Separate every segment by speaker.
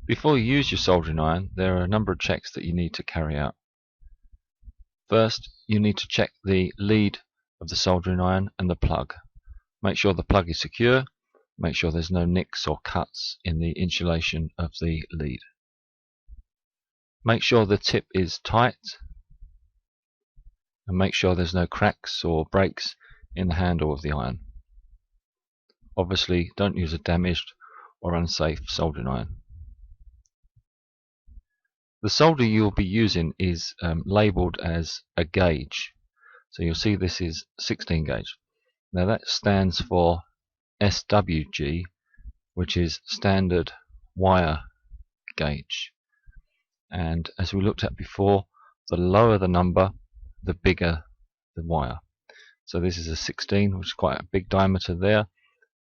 Speaker 1: Before you use your soldering iron, there are a number of checks that you need to carry out. First, you need to check the lead of the soldering iron and the plug. Make sure the plug is secure, make sure there's no nicks or cuts in the insulation of the lead. Make sure the tip is tight, and make sure there's no cracks or breaks in the handle of the iron. Obviously, don't use a damaged or unsafe soldering iron. The solder you'll be using is labelled as a gauge. So you'll see this is 16 gauge. Now that stands for SWG, which is standard wire gauge. And as we looked at before, the lower the number, the bigger the wire. So this is a 16, which is quite a big diameter there.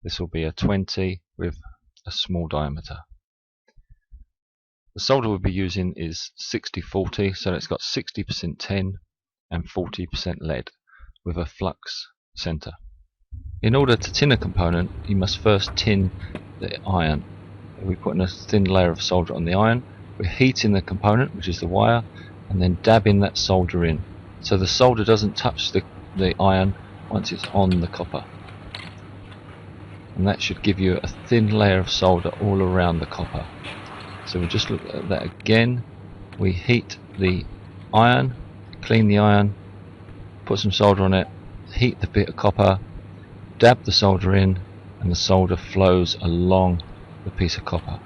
Speaker 1: This will be a 20 with a small diameter. The solder we'll be using is 60-40, so it's got 60% tin and 40% lead with a flux center. In order to tin a component, you must first tin the iron. We're putting a thin layer of solder on the iron, we're heating the component, which is the wire, and then dabbing that solder in. So the solder doesn't touch the iron once it's on the copper. And that should give you a thin layer of solder all around the copper. So we just look at that again. We heat the iron, clean the iron, put some solder on it, heat the bit of copper, dab the solder in, and the solder flows along the piece of copper.